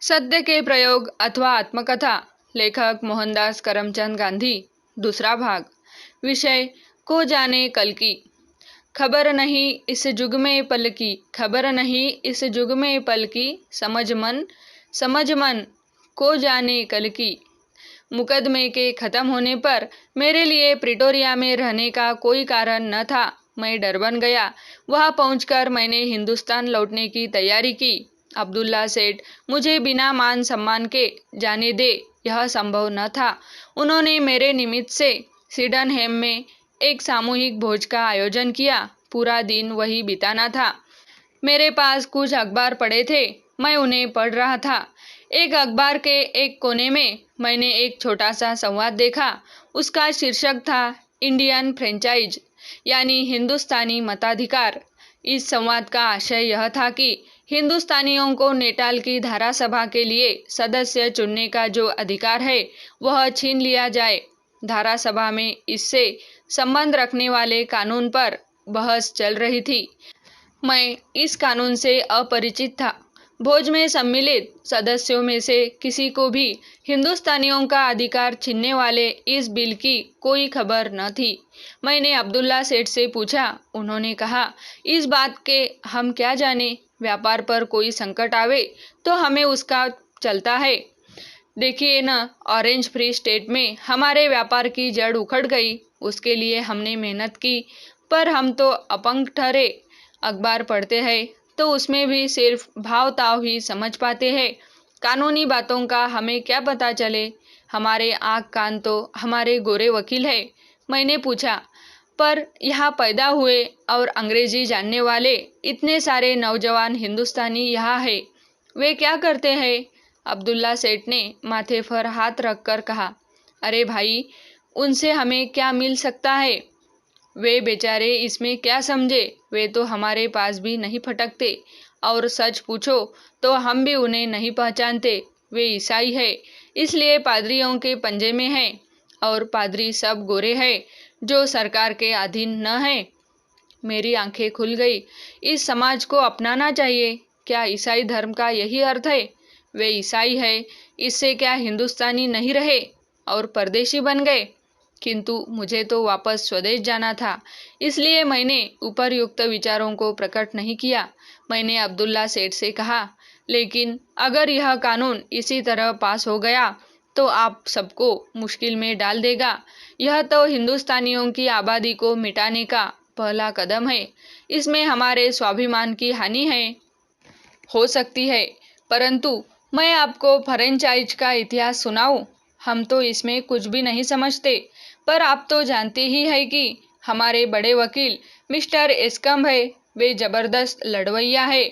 सत्य के प्रयोग अथवा आत्मकथा। लेखक मोहनदास करमचंद गांधी। दूसरा भाग। विषय को जाने कल की। खबर नहीं इस जुग में पल की, खबर नहीं इस जुग में पल की, समझ मन को जाने कल की। मुकदमे के खत्म होने पर मेरे लिए प्रिटोरिया में रहने का कोई कारण न था। मैं डरबन गया। वहां पहुंचकर मैंने हिंदुस्तान लौटने की तैयारी की। अब्दुल्ला सेठ मुझे बिना मान सम्मान के जाने दे, यह संभव न था। उन्होंने मेरे निमित्त से सिडनहैम में एक सामूहिक भोज का आयोजन किया। पूरा दिन वही बिताना था। मेरे पास कुछ अखबार पड़े थे, मैं उन्हें पढ़ रहा था। एक अखबार के एक कोने में मैंने एक छोटा सा संवाद देखा। उसका शीर्षक था इंडियन फ्रेंचाइज, यानी हिंदुस्तानी मताधिकार। इस संवाद का आशय यह था कि हिंदुस्तानियों को नेटाल की धारा सभा के लिए सदस्य चुनने का जो अधिकार है वह छीन लिया जाए। धारा सभा में इससे संबंध रखने वाले कानून पर बहस चल रही थी। मैं इस कानून से अपरिचित था। भोज में सम्मिलित सदस्यों में से किसी को भी हिंदुस्तानियों का अधिकार छीनने वाले इस बिल की कोई खबर न थी। मैंने अब्दुल्ला सेठ से पूछा। उन्होंने कहा, इस बात के हम क्या जाने, व्यापार पर कोई संकट आवे तो हमें उसका चलता है। देखिए न, ऑरेंज फ्री स्टेट में हमारे व्यापार की जड़ उखड़ गई। उसके लिए हमने मेहनत की, पर हम तो अपंग ठहरे। अखबार पढ़ते हैं तो उसमें भी सिर्फ भाव ताव ही समझ पाते हैं। कानूनी बातों का हमें क्या पता चले। हमारे आँख कान तो हमारे गोरे वकील है। मैंने पूछा, पर यहाँ पैदा हुए और अंग्रेजी जानने वाले इतने सारे नौजवान हिंदुस्तानी यहाँ है, वे क्या करते हैं? अब्दुल्ला सेठ ने माथे पर हाथ रखकर कहा, अरे भाई, उनसे हमें क्या मिल सकता है? वे बेचारे इसमें क्या समझे, वे तो हमारे पास भी नहीं फटकते। और सच पूछो तो हम भी उन्हें नहीं पहचानते। वे ईसाई है, इसलिए पादरियों के पंजे में हैं। और पादरी सब गोरे हैं जो सरकार के अधीन न हैं। मेरी आंखें खुल गई। इस समाज को अपनाना चाहिए। क्या ईसाई धर्म का यही अर्थ है? वे ईसाई है, इससे क्या हिंदुस्तानी नहीं रहे और परदेशी बन गए? किंतु मुझे तो वापस स्वदेश जाना था, इसलिए मैंने उपरयुक्त विचारों को प्रकट नहीं किया। मैंने अब्दुल्ला सेठ से कहा, लेकिन अगर यह कानून इसी तरह पास हो गया तो आप सबको मुश्किल में डाल देगा। यह तो हिंदुस्तानियों की आबादी को मिटाने का पहला कदम है। इसमें हमारे स्वाभिमान की हानि हो सकती है। परंतु मैं आपको फ्रेंचाइज का इतिहास सुनाऊं? हम तो इसमें कुछ भी नहीं समझते, पर आप तो जानते ही हैं कि हमारे बड़े वकील मिस्टर एस्कम है, वे जबरदस्त लड़वैया है।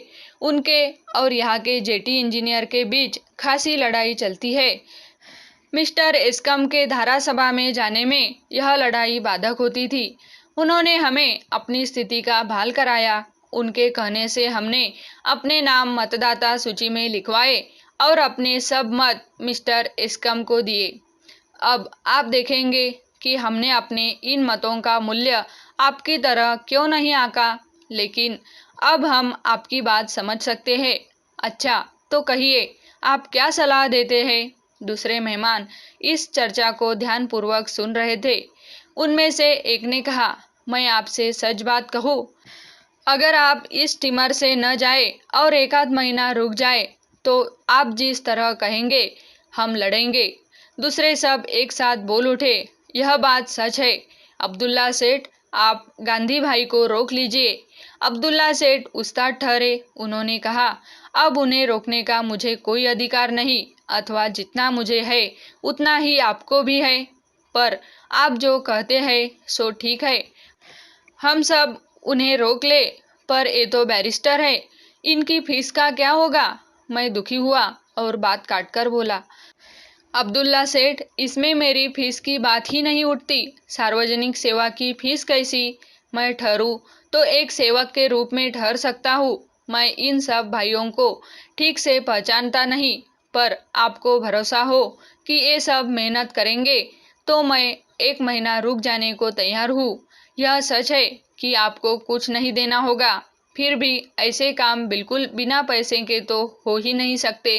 उनके और यहाँ के जेटी इंजीनियर के बीच खासी लड़ाई चलती है। मिस्टर एस्कम के धारा सभा में जाने में यह लड़ाई बाधक होती थी। उन्होंने हमें अपनी स्थिति का भाल कराया। उनके कहने से हमने अपने नाम मतदाता सूची में लिखवाए और अपने सब मत मिस्टर एस्कम को दिए। अब आप देखेंगे कि हमने अपने इन मतों का मूल्य आपकी तरह क्यों नहीं आंका। लेकिन अब हम आपकी बात समझ सकते हैं। अच्छा, तो कहिए, आप क्या सलाह देते हैं? दूसरे मेहमान इस चर्चा को ध्यानपूर्वक सुन रहे थे। उनमें से एक ने कहा, मैं आपसे सच बात कहूँ, अगर आप इस स्टीमर से न जाए और एक आध महीना रुक जाए तो आप जिस तरह कहेंगे हम लड़ेंगे। दूसरे सब एक साथ बोल उठे, यह बात सच है। अब्दुल्ला सेठ, आप गांधी भाई को रोक लीजिए। अब्दुल्ला सेठ उस्ताद ठहरे। उन्होंने कहा, अब उन्हें रोकने का मुझे कोई अधिकार नहीं, अथवा जितना मुझे है उतना ही आपको भी है। पर आप जो कहते हैं सो ठीक है, हम सब उन्हें रोक ले। पर ये तो बैरिस्टर है, इनकी फीस का क्या होगा? मैं दुखी हुआ और बात काटकर बोला, अब्दुल्ला सेठ, इसमें मेरी फीस की बात ही नहीं उठती। सार्वजनिक सेवा की फीस कैसी? मैं ठहरूं तो एक सेवक के रूप में ठहर सकता हूँ। मैं इन सब भाइयों को ठीक से पहचानता नहीं, पर आपको भरोसा हो कि ये सब मेहनत करेंगे तो मैं एक महीना रुक जाने को तैयार हूँ। यह सच है कि आपको कुछ नहीं देना होगा, फिर भी ऐसे काम बिल्कुल बिना पैसे के तो हो ही नहीं सकते।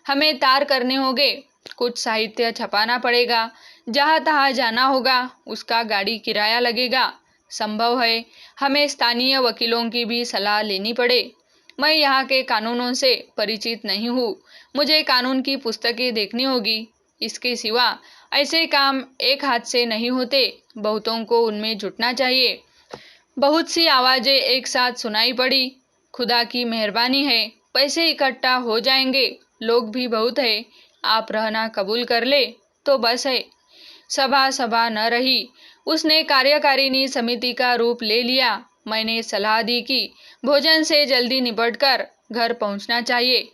हमें तार करने होंगे, कुछ साहित्य छपाना पड़ेगा, जहाँ तहाँ जाना होगा, उसका गाड़ी किराया लगेगा। संभव है हमें स्थानीय वकीलों की भी सलाह लेनी पड़े। मैं यहाँ के कानूनों से परिचित नहीं हूँ, मुझे कानून की पुस्तकें देखनी होगी। इसके सिवा ऐसे काम एक हाथ से नहीं होते, बहुतों को उनमें जुटना चाहिए। बहुत सी आवाज़ें एक साथ सुनाई पड़ी। खुदा की मेहरबानी है, पैसे इकट्ठा हो जाएंगे, लोग भी बहुत है, आप रहना कबूल कर ले तो बस है। सभा सभा न रही, उसने कार्यकारिणी समिति का रूप ले लिया। मैंने सलाह दी कि भोजन से जल्दी निपटकर घर पहुंचना चाहिए।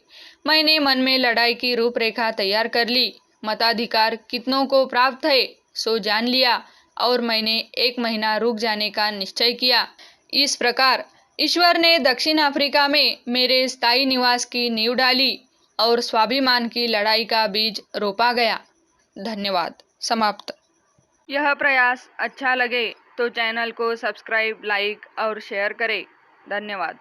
मैंने मन में लड़ाई की रूपरेखा तैयार कर ली। मताधिकार कितनों को प्राप्त है सो जान लिया और मैंने 1 महीना रुक जाने का निश्चय किया। इस प्रकार ईश्वर ने दक्षिण अफ्रीका में मेरे स्थायी निवास की नींव डाली और स्वाभिमान की लड़ाई का बीज रोपा गया। धन्यवाद। समाप्त। यह प्रयास अच्छा लगे तो चैनल को सब्सक्राइब, लाइक और शेयर करें। धन्यवाद।